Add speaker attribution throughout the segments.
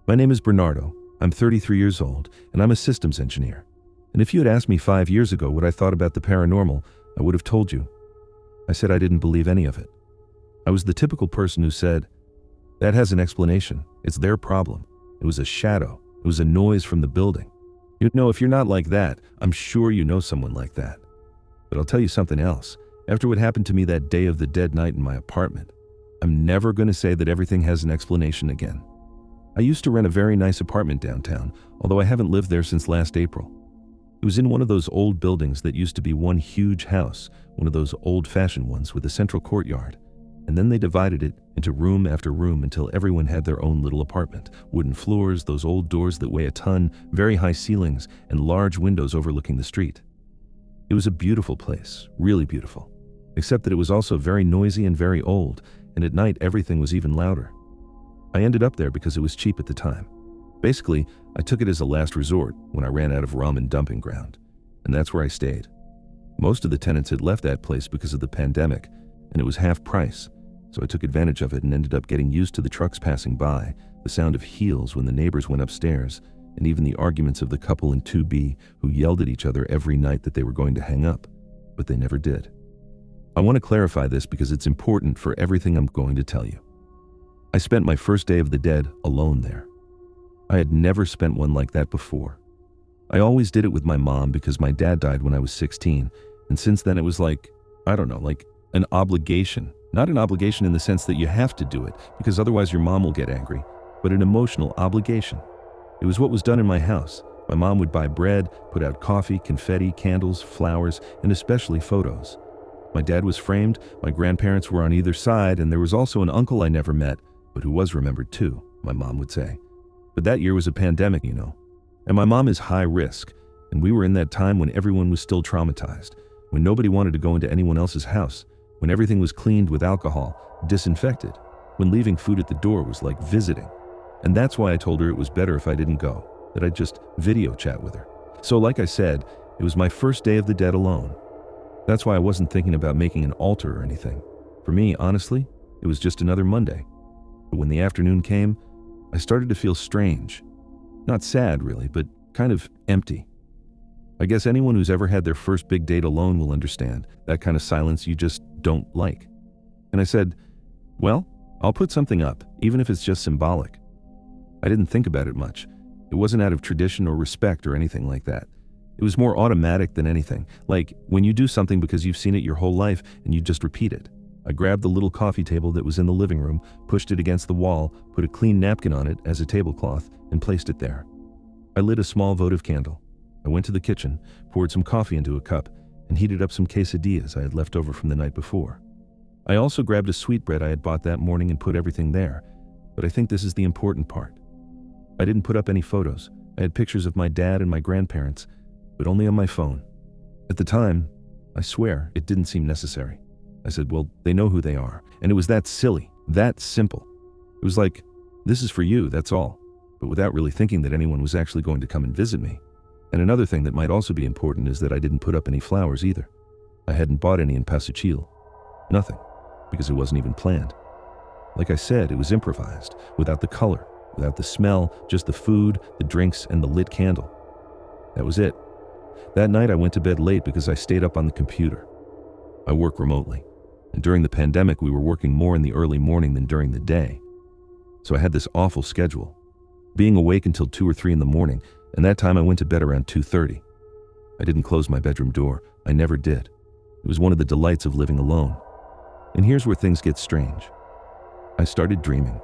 Speaker 1: My name is Bernardo. I'm 33 years old, and I'm a systems engineer. And if you had asked me 5 years ago what I thought about the paranormal, I would have told you. I said I didn't believe any of it. I was the typical person who said, "That has an explanation. It's their problem. It was a shadow. It was a noise from the building." You know, if you're not like that, I'm sure you know someone like that. But I'll tell you something else. After what happened to me that Day of the Dead night in my apartment, I'm never going to say that everything has an explanation again. I used to rent a very nice apartment downtown, although I haven't lived there since last April. It was in one of those old buildings that used to be one huge house, one of those old-fashioned ones with a central courtyard. And then they divided it into room after room until everyone had their own little apartment. Wooden floors, those old doors that weigh a ton, very high ceilings, and large windows overlooking the street. It was a beautiful place, really beautiful. Except that it was also very noisy and very old, and at night everything was even louder. I ended up there because it was cheap at the time. Basically, I took it as a last resort when I ran out of rum and dumping ground, and that's where I stayed. Most of the tenants had left that place because of the pandemic, and it was half price, so I took advantage of it and ended up getting used to the trucks passing by, the sound of heels when the neighbors went upstairs, and even the arguments of the couple in 2B who yelled at each other every night that they were going to hang up, but they never did. I want to clarify this because it's important for everything I'm going to tell you. I spent my first Day of the Dead alone there. I had never spent one like that before. I always did it with my mom because my dad died when I was 16, and since then it was like an obligation. Not an obligation in the sense that you have to do it, because otherwise your mom will get angry, but an emotional obligation. It was what was done in my house. My mom would buy bread, put out coffee, confetti, candles, flowers, and especially photos. My dad was framed, my grandparents were on either side, and there was also an uncle I never met, but who was remembered too, my mom would say. But that year was a pandemic, you know. And my mom is high risk, and we were in that time when everyone was still traumatized, when nobody wanted to go into anyone else's house, when everything was cleaned with alcohol, disinfected, when leaving food at the door was like visiting. And that's why I told her it was better if I didn't go, that I'd just video chat with her. So like I said, it was my first Day of the Dead alone. That's why I wasn't thinking about making an altar or anything. For me, honestly, it was just another Monday. But when the afternoon came, I started to feel strange. Not sad, really, but kind of empty. I guess anyone who's ever had their first big date alone will understand that kind of silence you just don't like. And I said, well, I'll put something up, even if it's just symbolic. I didn't think about it much. It wasn't out of tradition or respect or anything like that. It was more automatic than anything, like when you do something because you've seen it your whole life and you just repeat it. I grabbed the little coffee table that was in the living room, pushed it against the wall, put a clean napkin on it as a tablecloth, and placed it there. I lit a small votive candle. I went to the kitchen, poured some coffee into a cup, and heated up some quesadillas I had left over from the night before. I also grabbed a sweetbread I had bought that morning and put everything there, but I think this is the important part. I didn't put up any photos. I had pictures of my dad and my grandparents, but only on my phone. At the time, I swear, it didn't seem necessary. I said, well, they know who they are, and it was that silly, that simple. It was like, this is for you, that's all, but without really thinking that anyone was actually going to come and visit me. And another thing that might also be important is that I didn't put up any flowers either. I hadn't bought any in Pasachil. Nothing, because it wasn't even planned. Like I said, it was improvised, without the color, without the smell, just the food, the drinks, and the lit candle. That was it. That night I went to bed late because I stayed up on the computer. I work remotely, and during the pandemic we were working more in the early morning than during the day. So I had this awful schedule, being awake until 2 or 3 in the morning, and that time I went to bed around 2:30. I didn't close my bedroom door. I never did. It was one of the delights of living alone. And here's where things get strange. I started dreaming,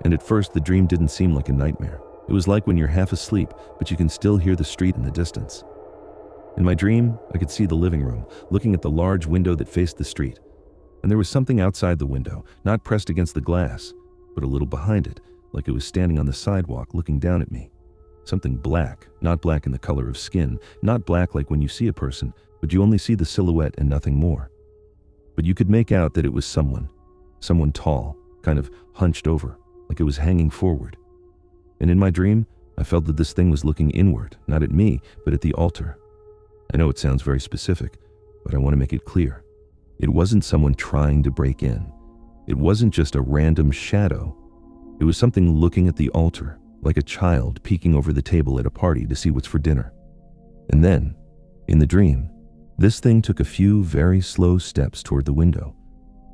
Speaker 1: and at first the dream didn't seem like a nightmare. It was like when you're half asleep, but you can still hear the street in the distance. In my dream, I could see the living room, looking at the large window that faced the street. And there was something outside the window, not pressed against the glass, but a little behind it, like it was standing on the sidewalk looking down at me. Something black, not black in the color of skin, not black like when you see a person, but you only see the silhouette and nothing more. But you could make out that it was someone tall, kind of hunched over, like it was hanging forward. And in my dream, I felt that this thing was looking inward, not at me, but at the altar. I know it sounds very specific, but I want to make it clear. It wasn't someone trying to break in. It wasn't just a random shadow. It was something looking at the altar, like a child peeking over the table at a party to see what's for dinner. And then, in the dream, this thing took a few very slow steps toward the window,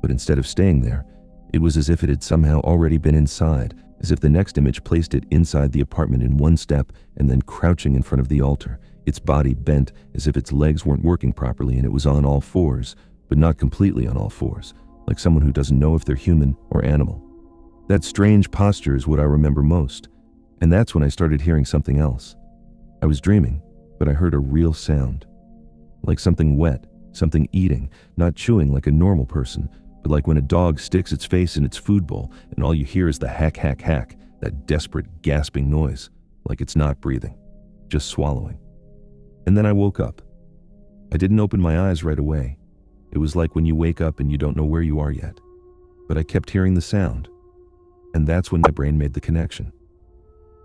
Speaker 1: but instead of staying there, it was as if it had somehow already been inside, as if the next image placed it inside the apartment in one step and then crouching in front of the altar, its body bent as if its legs weren't working properly and it was on all fours, but not completely on all fours, like someone who doesn't know if they're human or animal. That strange posture is what I remember most, and that's when I started hearing something else. I was dreaming, but I heard a real sound. Like something wet, something eating, not chewing like a normal person, but like when a dog sticks its face in its food bowl and all you hear is the hack, hack, hack, that desperate, gasping noise, like it's not breathing, just swallowing. And then I woke up. I didn't open my eyes right away. It was like when you wake up and you don't know where you are yet. But I kept hearing the sound, and that's when my brain made the connection.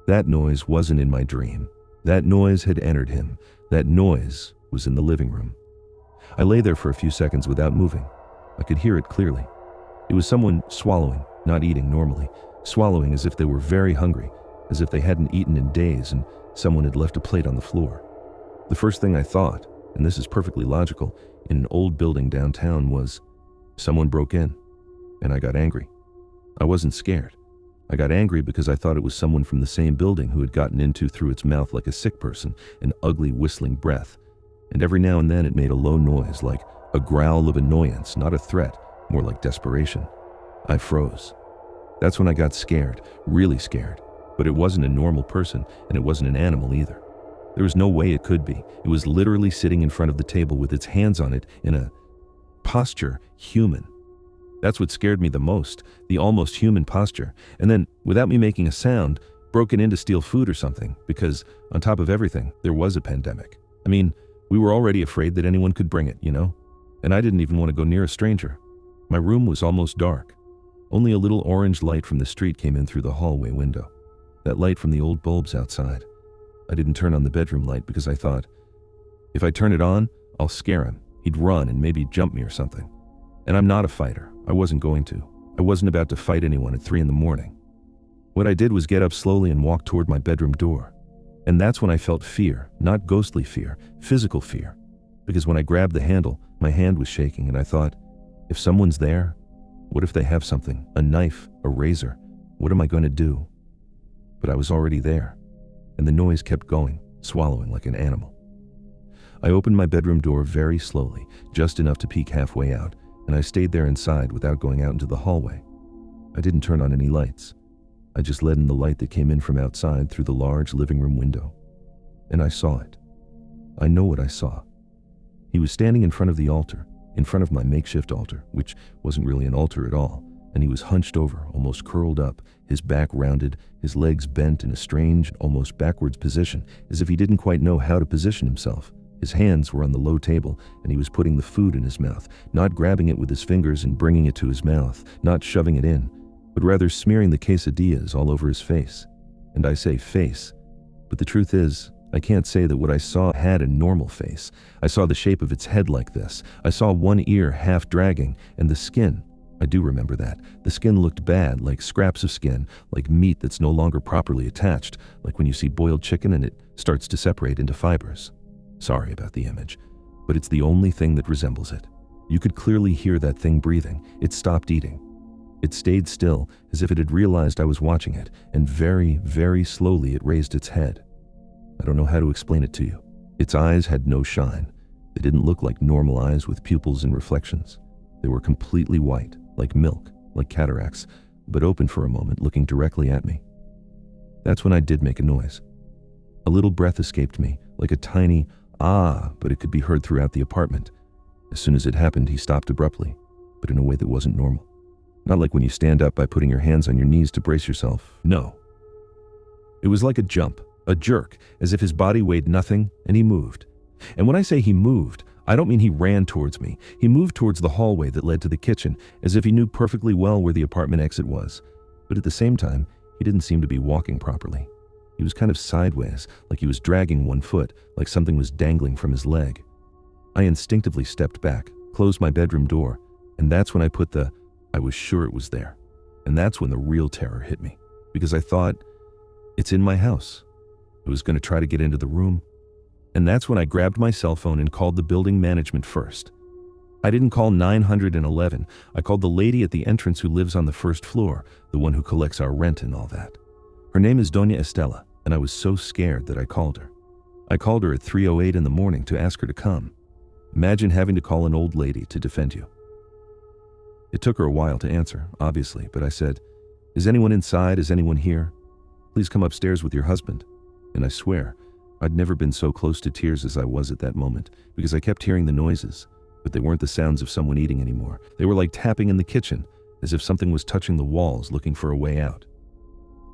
Speaker 1: That noise wasn't in my dream. That noise had entered him. That noise was in the living room. I lay there for a few seconds without moving. I could hear it clearly. It was someone swallowing, not eating normally, swallowing as if they were very hungry, as if they hadn't eaten in days and someone had left a plate on the floor. The first thing I thought, and this is perfectly logical, in an old building downtown was, someone broke in, and I got angry. I wasn't scared. I got angry because I thought it was someone from the same building who had gotten into through its mouth like a sick person, an ugly whistling breath. And every now and then it made a low noise, like a growl of annoyance, not a threat, more like desperation. I froze. That's when I got scared, really scared. But it wasn't a normal person, and it wasn't an animal either. There was no way it could be. It was literally sitting in front of the table with its hands on it in a posture human. That's what scared me the most, the almost human posture. And then, without me making a sound, broke it in to steal food or something, because on top of everything, there was a pandemic. I mean, we were already afraid that anyone could bring it, you know? And I didn't even want to go near a stranger. My room was almost dark. Only a little orange light from the street came in through the hallway window. That light from the old bulbs outside. I didn't turn on the bedroom light because I thought, if I turn it on, I'll scare him. He'd run and maybe jump me or something. And I'm not a fighter. I wasn't going to. I wasn't about to fight anyone at 3 a.m. What I did was get up slowly and walk toward my bedroom door. And that's when I felt fear, not ghostly fear, physical fear. Because when I grabbed the handle, my hand was shaking and I thought, if someone's there, what if they have something, a knife, a razor? What am I going to do? But I was already there, and the noise kept going, swallowing like an animal. I opened my bedroom door very slowly, just enough to peek halfway out, and I stayed there inside without going out into the hallway. I didn't turn on any lights. I just let in the light that came in from outside through the large living room window. And I saw it. I know what I saw. He was standing in front of the altar, in front of my makeshift altar, which wasn't really an altar at all, and he was hunched over, almost curled up, his back rounded, his legs bent in a strange, almost backwards position, as if he didn't quite know how to position himself. His hands were on the low table, and he was putting the food in his mouth, not grabbing it with his fingers and bringing it to his mouth, not shoving it in, but rather smearing the quesadillas all over his face. And I say face, but the truth is, I can't say that what I saw had a normal face. I saw the shape of its head like this. I saw one ear half dragging, and the skin. I do remember that. The skin looked bad, like scraps of skin, like meat that's no longer properly attached, like when you see boiled chicken and it starts to separate into fibers. Sorry about the image, but it's the only thing that resembles it. You could clearly hear that thing breathing. It stopped eating. It stayed still, as if it had realized I was watching it, and very, very slowly it raised its head. I don't know how to explain it to you. Its eyes had no shine. They didn't look like normal eyes with pupils and reflections. They were completely white, like milk, like cataracts, but open for a moment, looking directly at me. That's when I did make a noise. A little breath escaped me, like a tiny ah, but it could be heard throughout the apartment. As soon as it happened, he stopped abruptly, but in a way that wasn't normal. Not like when you stand up by putting your hands on your knees to brace yourself. No. It was like a jump, a jerk, as if his body weighed nothing and he moved. And when I say he moved, I don't mean he ran towards me. He moved towards the hallway that led to the kitchen, as if he knew perfectly well where the apartment exit was. But at the same time, he didn't seem to be walking properly. He was kind of sideways, like he was dragging one foot, like something was dangling from his leg. I instinctively stepped back, closed my bedroom door, and that's when I was sure it was there. And that's when the real terror hit me, because I thought, It's in my house. I was going to try to get into the room. And that's when I grabbed my cell phone and called the building management first. I didn't call 911. I called the lady at the entrance who lives on the first floor, the one who collects our rent and all that. Her name is Doña Estela, and I was so scared that I called her. I called her at 3:08 in the morning to ask her to come. Imagine having to call an old lady to defend you. It took her a while to answer, obviously, but I said, "Is anyone inside? Is anyone here? Please come upstairs with your husband." And I swear, I'd never been so close to tears as I was at that moment, because I kept hearing the noises, but they weren't the sounds of someone eating anymore. They were like tapping in the kitchen, as if something was touching the walls looking for a way out.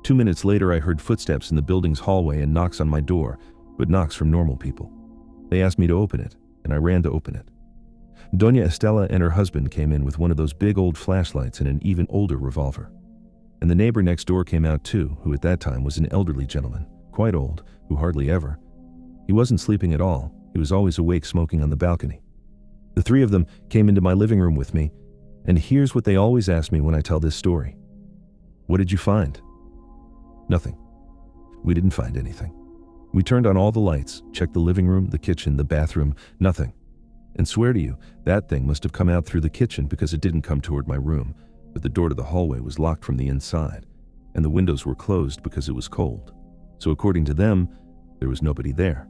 Speaker 1: 2 minutes later, I heard footsteps in the building's hallway and knocks on my door, but knocks from normal people. They asked me to open it, and I ran to open it. Doña Estela and her husband came in with one of those big old flashlights and an even older revolver. And the neighbor next door came out too, who at that time was an elderly gentleman, quite old, who hardly ever. He wasn't sleeping at all. He was always awake smoking on the balcony. The three of them came into my living room with me, and here's what they always ask me when I tell this story. What did you find? Nothing. We didn't find anything. We turned on all the lights, checked the living room, the kitchen, the bathroom, nothing. And swear to you, that thing must have come out through the kitchen because it didn't come toward my room, but the door to the hallway was locked from the inside, and the windows were closed because it was cold. So according to them, there was nobody there.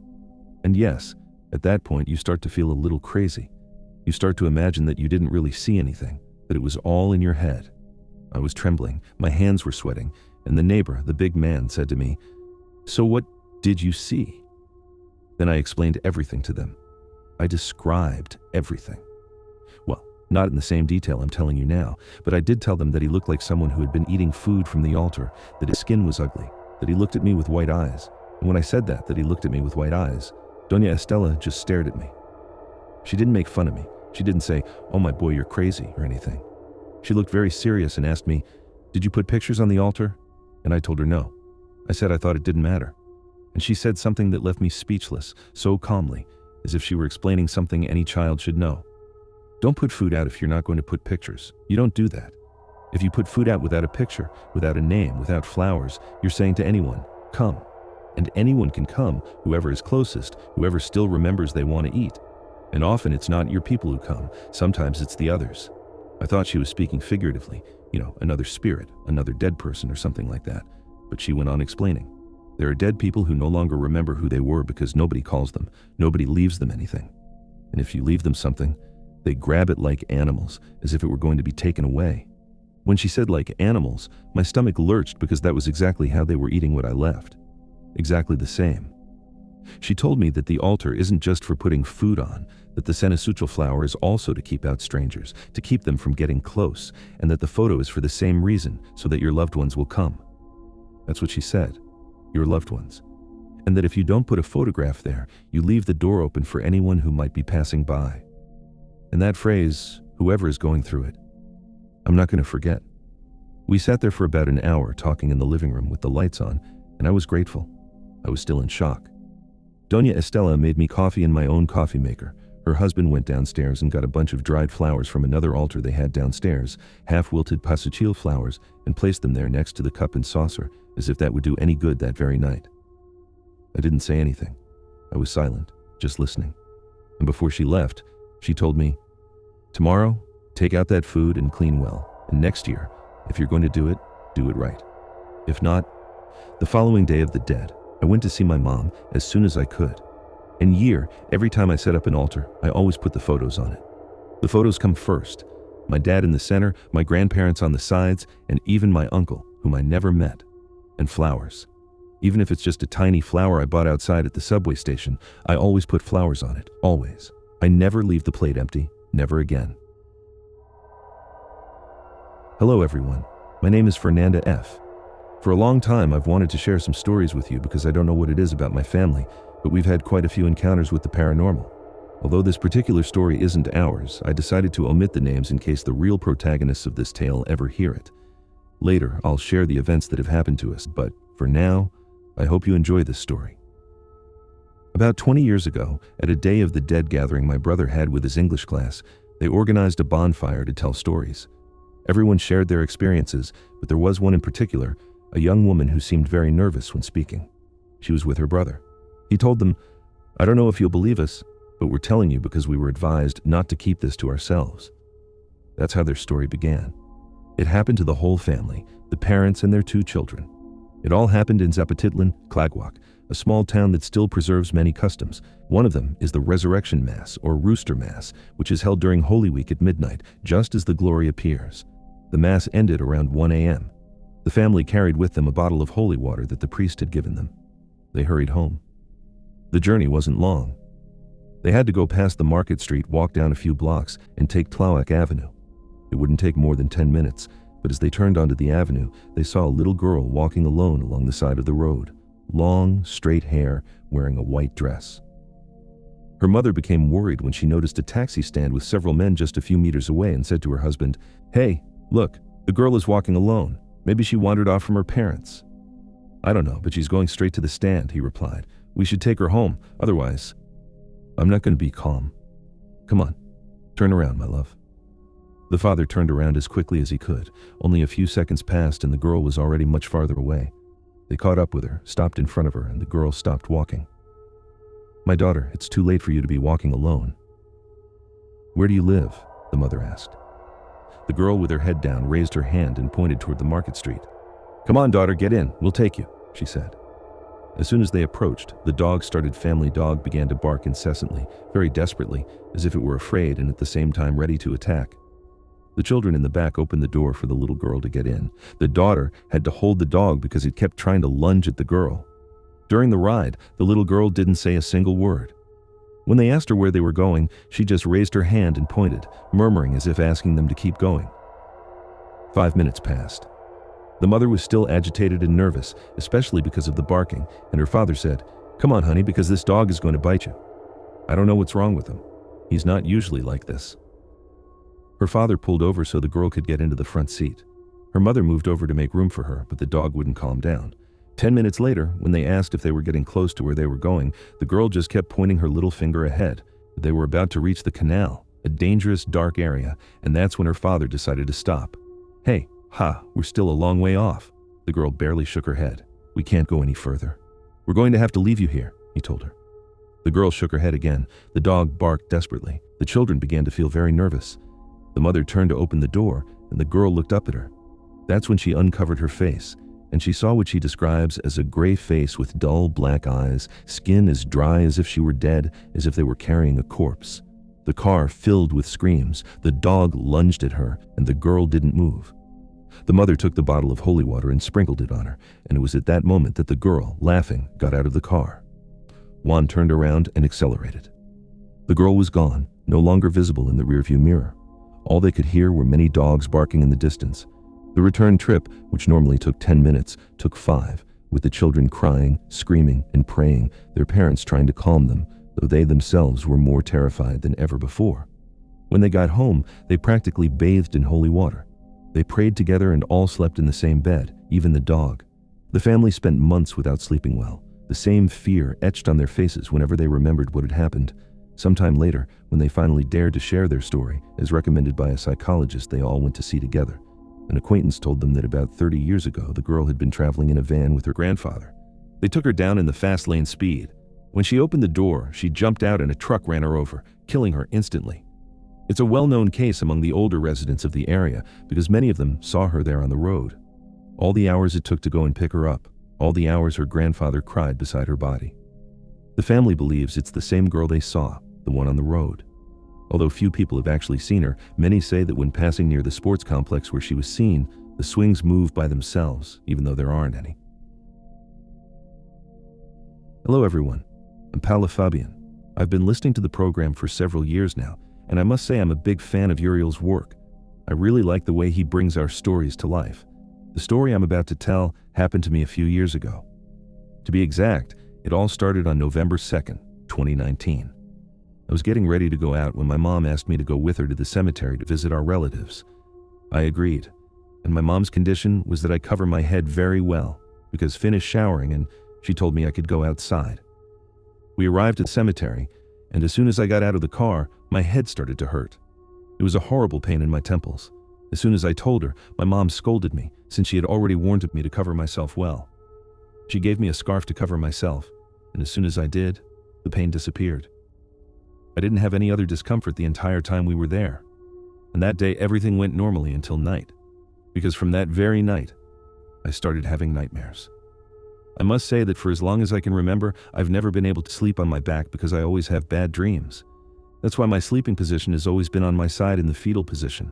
Speaker 1: And yes, at that point you start to feel a little crazy. You start to imagine that you didn't really see anything, that it was all in your head. I was trembling, my hands were sweating, and the neighbor, the big man, said to me, "So what did you see?" Then I explained everything to them. I described everything. Well, not in the same detail I'm telling you now, but I did tell them that he looked like someone who had been eating food from the altar, that his skin was ugly, that he looked at me with white eyes. And when I said that he looked at me with white eyes, Doña Estela just stared at me. She didn't make fun of me. She didn't say, "Oh my boy, you're crazy," or anything. She looked very serious and asked me, "Did you put pictures on the altar?" And I told her no. I said I thought it didn't matter. And she said something that left me speechless, so calmly, as if she were explaining something any child should know. Don't put food out if you're not going to put pictures. You don't do that. If you put food out without a picture, without a name, without flowers, you're saying to anyone, "Come." And anyone can come, whoever is closest, whoever still remembers they want to eat. And often it's not your people who come, sometimes it's the others. I thought she was speaking figuratively, another spirit, another dead person or something like that. But she went on explaining. There are dead people who no longer remember who they were because nobody calls them, nobody leaves them anything. And if you leave them something, they grab it like animals, as if it were going to be taken away. When she said like animals, my stomach lurched because that was exactly how they were eating what I left. Exactly the same. She told me that the altar isn't just for putting food on, that the cenosuchil flower is also to keep out strangers, to keep them from getting close, and that the photo is for the same reason, so that your loved ones will come. That's what she said, your loved ones. And that if you don't put a photograph there, you leave the door open for anyone who might be passing by. And that phrase, whoever is going through it, I'm not going to forget. We sat there for about an hour talking in the living room with the lights on, and I was grateful. I was still in shock. Doña Estela made me coffee in my own coffee maker. Her husband went downstairs and got a bunch of dried flowers from another altar they had downstairs, half-wilted pasuchil flowers, and placed them there next to the cup and saucer, as if that would do any good that very night. I didn't say anything. I was silent, just listening. And before she left, she told me, "Tomorrow, take out that food and clean well, and next year, if you're going to do it right. If not..." The following Day of the Dead, I went to see my mom as soon as I could. And every time I set up an altar, I always put the photos on it. The photos come first. My dad in the center, my grandparents on the sides, and even my uncle, whom I never met. And flowers. Even if it's just a tiny flower I bought outside at the subway station, I always put flowers on it, always. I never leave the plate empty, never again. Hello everyone, my name is Fernanda F. For a long time, I've wanted to share some stories with you because I don't know what it is about my family, but we've had quite a few encounters with the paranormal. Although this particular story isn't ours, I decided to omit the names in case the real protagonists of this tale ever hear it. Later, I'll share the events that have happened to us, but for now, I hope you enjoy this story. About 20 years ago, at a Day of the Dead gathering my brother had with his English class, they organized a bonfire to tell stories. Everyone shared their experiences, but there was one in particular, a young woman who seemed very nervous when speaking. She was with her brother. He told them, "I don't know if you'll believe us, but we're telling you because we were advised not to keep this to ourselves." That's how their story began. It happened to the whole family, the parents and their 2 children. It all happened in Zapotitlan, Clagwalk, a small town that still preserves many customs. One of them is the Resurrection Mass, or Rooster Mass, which is held during Holy Week at midnight, just as the glory appears. The Mass ended around 1 a.m. The family carried with them a bottle of holy water that the priest had given them. They hurried home. The journey wasn't long. They had to go past the market street, walk down a few blocks, and take Tlaloc Avenue. It wouldn't take more than 10 minutes, but as they turned onto the avenue, they saw a little girl walking alone along the side of the road. Long, straight hair, wearing a white dress. Her mother became worried when she noticed a taxi stand with several men just a few meters away and said to her husband, "Hey, look, the girl is walking alone. Maybe she wandered off from her parents." "I don't know, but she's going straight to the stand," he replied. "We should take her home, otherwise..." "I'm not going to be calm. Come on, turn around, my love." The father turned around as quickly as he could. Only a few seconds passed and the girl was already much farther away. They caught up with her, stopped in front of her, and the girl stopped walking. "My daughter, it's too late for you to be walking alone." "Where do you live?" the mother asked. The girl, with her head down, raised her hand and pointed toward the market street. "Come on, daughter, get in. We'll take you," she said. As soon as they approached, the dog-started family dog began to bark incessantly, very desperately, as if it were afraid and at the same time ready to attack. The children in the back opened the door for the little girl to get in. The daughter had to hold the dog because it kept trying to lunge at the girl. During the ride, the little girl didn't say a single word. When they asked her where they were going, she just raised her hand and pointed, murmuring as if asking them to keep going. 5 minutes passed. The mother was still agitated and nervous, especially because of the barking, and her father said, "Come on, honey, because this dog is going to bite you." "I don't know what's wrong with him. He's not usually like this." Her father pulled over so the girl could get into the front seat. Her mother moved over to make room for her, but the dog wouldn't calm down. 10 minutes later, when they asked if they were getting close to where they were going, the girl just kept pointing her little finger ahead. They were about to reach the canal, a dangerous, dark area, and that's when her father decided to stop. "Hey, we're still a long way off." The girl barely shook her head. "We can't go any further. We're going to have to leave you here," he told her. The girl shook her head again. The dog barked desperately. The children began to feel very nervous. The mother turned to open the door, and the girl looked up at her. That's when she uncovered her face, and she saw what she describes as a gray face with dull black eyes, skin as dry as if she were dead, as if they were carrying a corpse. The car filled with screams. The dog lunged at her, and the girl didn't move. The mother took the bottle of holy water and sprinkled it on her, and it was at that moment that the girl, laughing, got out of the car. Juan turned around and accelerated. The girl was gone, no longer visible in the rearview mirror. All they could hear were many dogs barking in the distance. The return trip, which normally took 10 minutes, took 5, with the children crying, screaming, and praying, their parents trying to calm them, though they themselves were more terrified than ever before. When they got home, they practically bathed in holy water. They prayed together and all slept in the same bed, even the dog. The family spent months without sleeping well. The same fear etched on their faces whenever they remembered what had happened. Sometime later, when they finally dared to share their story, as recommended by a psychologist they all went to see together, an acquaintance told them that about 30 years ago, the girl had been traveling in a van with her grandfather. They took her down in the fast lane speed. When she opened the door, she jumped out and a truck ran her over, killing her instantly. It's a well-known case among the older residents of the area because many of them saw her there on the road. All the hours it took to go and pick her up, all the hours her grandfather cried beside her body. The family believes it's the same girl they saw, the one on the road. Although few people have actually seen her, many say that when passing near the sports complex where she was seen, the swings move by themselves, even though there aren't any. Hello everyone, I'm Paula Fabian. I've been listening to the program for several years now, and I must say I'm a big fan of Uriel's work. I really like the way he brings our stories to life. The story I'm about to tell happened to me a few years ago. To be exact, it all started on November 2nd, 2019. I was getting ready to go out when my mom asked me to go with her to the cemetery to visit our relatives. I agreed, and my mom's condition was that I cover my head very well, because finished showering and she told me I could go outside. We arrived at the cemetery, and as soon as I got out of the car, my head started to hurt. It was a horrible pain in my temples. As soon as I told her, my mom scolded me, since she had already warned me to cover myself well. She gave me a scarf to cover myself, and as soon as I did, the pain disappeared. I didn't have any other discomfort the entire time we were there, and that day everything went normally until night, because from that very night, I started having nightmares. I must say that for as long as I can remember, I've never been able to sleep on my back because I always have bad dreams. That's why my sleeping position has always been on my side in the fetal position.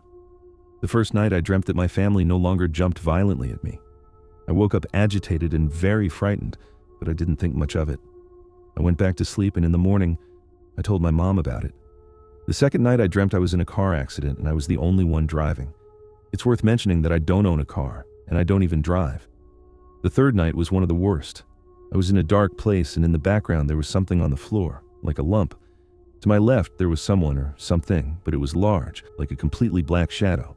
Speaker 1: The first night I dreamt that my family no longer jumped violently at me. I woke up agitated and very frightened, but I didn't think much of it. I went back to sleep, and in the morning, I told my mom about it. The second night I dreamt I was in a car accident and I was the only one driving. It's worth mentioning that I don't own a car, and I don't even drive. The third night was one of the worst. I was in a dark place, and in the background there was something on the floor, like a lump. To my left there was someone or something, but it was large, like a completely black shadow.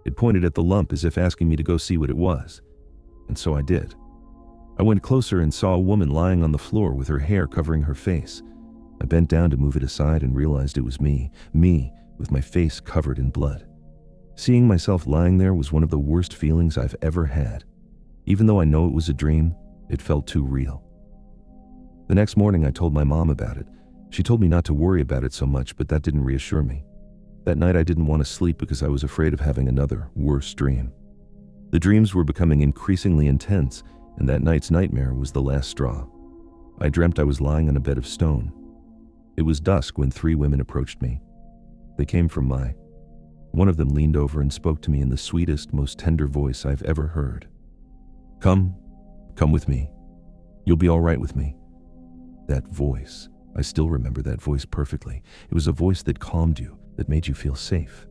Speaker 1: It pointed at the lump as if asking me to go see what it was. And so I did. I went closer and saw a woman lying on the floor with her hair covering her face. I bent down to move it aside and realized it was me with my face covered in blood. Seeing myself lying there was one of the worst feelings I've ever had. Even though I know it was a dream, it felt too real. The next morning I told my mom about it. She told me not to worry about it so much, but that didn't reassure me. That night I didn't want to sleep because I was afraid of having another, worse dream. The dreams were becoming increasingly intense, and that night's nightmare was the last straw. I dreamt I was lying on a bed of stone. It was dusk when 3 women approached me. They came from my... One of them leaned over and spoke to me in the sweetest, most tender voice I've ever heard. Come with me. You'll be all right with me. That voice, I still remember that voice perfectly. It was a voice that calmed you, that made you feel safe.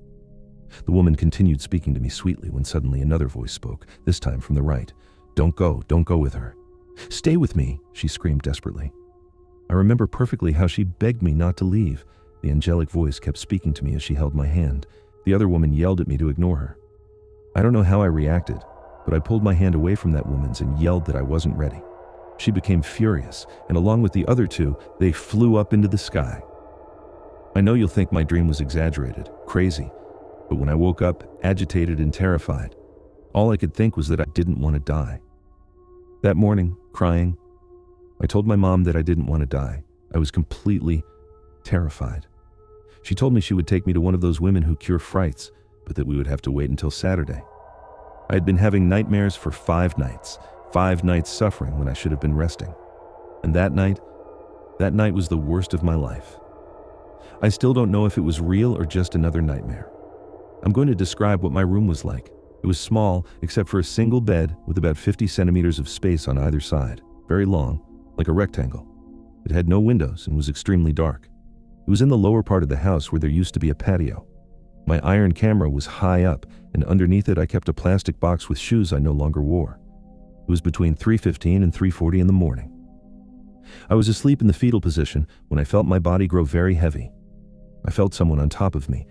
Speaker 1: The woman continued speaking to me sweetly when suddenly another voice spoke, this time from the right. Don't go with her. Stay with me, she screamed desperately. I remember perfectly how she begged me not to leave. The angelic voice kept speaking to me as she held my hand. The other woman yelled at me to ignore her. I don't know how I reacted, but I pulled my hand away from that woman's and yelled that I wasn't ready. She became furious, and along with the other 2, they flew up into the sky. I know you'll think my dream was exaggerated, crazy, but when I woke up, agitated and terrified, all I could think was that I didn't want to die. That morning, crying, I told my mom that I didn't want to die. I was completely terrified. She told me she would take me to one of those women who cure frights, but that we would have to wait until Saturday. I had been having nightmares for 5 nights, 5 nights suffering when I should have been resting. And that night was the worst of my life. I still don't know if it was real or just another nightmare. I'm going to describe what my room was like. It was small, except for a single bed with about 50 centimeters of space on either side, very long, like a rectangle. It had no windows and was extremely dark. It was in the lower part of the house where there used to be a patio. My iron camera was high up, and underneath it I kept a plastic box with shoes I no longer wore. It was between 3:15 and 3:40 in the morning. I was asleep in the fetal position when I felt my body grow very heavy. I felt someone on top of me,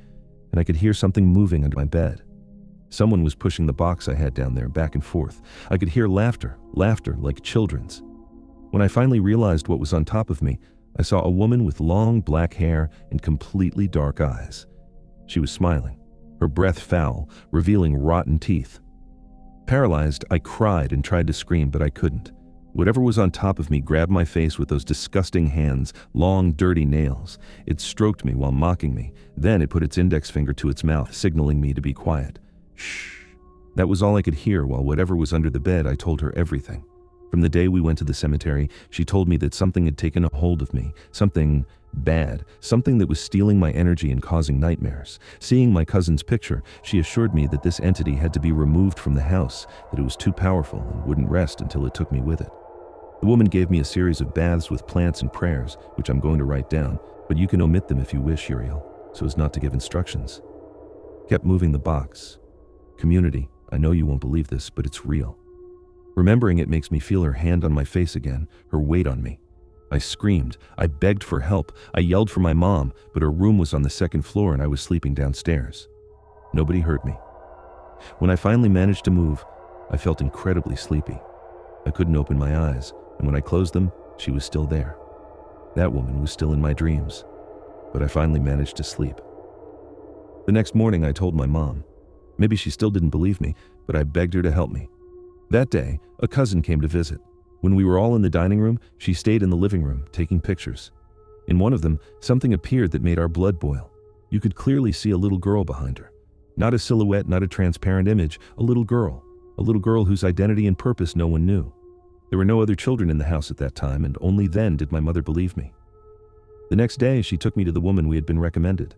Speaker 1: and I could hear something moving under my bed. Someone was pushing the box I had down there back and forth. I could hear laughter like children's. When I finally realized what was on top of me, I saw a woman with long black hair and completely dark eyes. She was smiling, her breath foul, revealing rotten teeth. Paralyzed, I cried and tried to scream, but I couldn't. Whatever was on top of me grabbed my face with those disgusting hands, long, dirty nails. It stroked me while mocking me. Then it put its index finger to its mouth, signaling me to be quiet. Shh. That was all I could hear while whatever was under the bed, I told her everything. From the day we went to the cemetery, she told me that something had taken a hold of me, something bad, something that was stealing my energy and causing nightmares. Seeing my cousin's picture, she assured me that this entity had to be removed from the house, that it was too powerful and wouldn't rest until it took me with it. The woman gave me a series of baths with plants and prayers, which I'm going to write down, but you can omit them if you wish, Uriel, so as not to give instructions. Kept moving the box. Community, I know you won't believe this, but it's real. Remembering it makes me feel her hand on my face again, her weight on me. I screamed. I begged for help. I yelled for my mom, but her room was on the 2nd floor and I was sleeping downstairs. Nobody heard me. When I finally managed to move, I felt incredibly sleepy. I couldn't open my eyes, and when I closed them, she was still there. That woman was still in my dreams, but I finally managed to sleep. The next morning I told my mom. Maybe she still didn't believe me, but I begged her to help me. That day, a cousin came to visit. When we were all in the dining room, she stayed in the living room, taking pictures. In one of them, something appeared that made our blood boil. You could clearly see a little girl behind her. Not a silhouette, not a transparent image, a little girl whose identity and purpose no one knew. There were no other children in the house at that time, and only then did my mother believe me. The next day, she took me to the woman we had been recommended.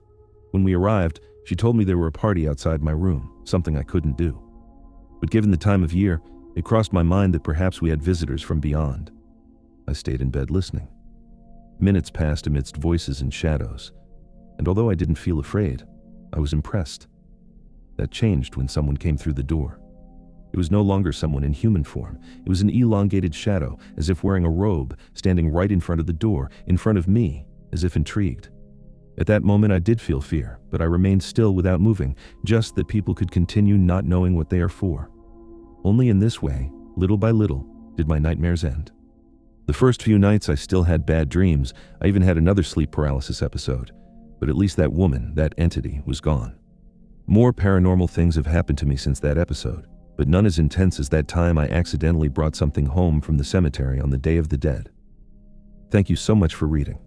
Speaker 1: When we arrived, she told me there were a party outside my room, something I couldn't do. But given the time of year, it crossed my mind that perhaps we had visitors from beyond. I stayed in bed listening. Minutes passed amidst voices and shadows, and although I didn't feel afraid, I was impressed. That changed when someone came through the door. It was no longer someone in human form. It was an elongated shadow, as if wearing a robe, standing right in front of the door, in front of me, as if intrigued. At that moment I did feel fear, but I remained still without moving, just that people could continue not knowing what they are for. Only in this way, little by little, did my nightmares end. The first few nights I still had bad dreams. I even had another sleep paralysis episode. But at least that woman, that entity, was gone. More paranormal things have happened to me since that episode, but none as intense as that time I accidentally brought something home from the cemetery on the Day of the Dead. Thank you so much for reading.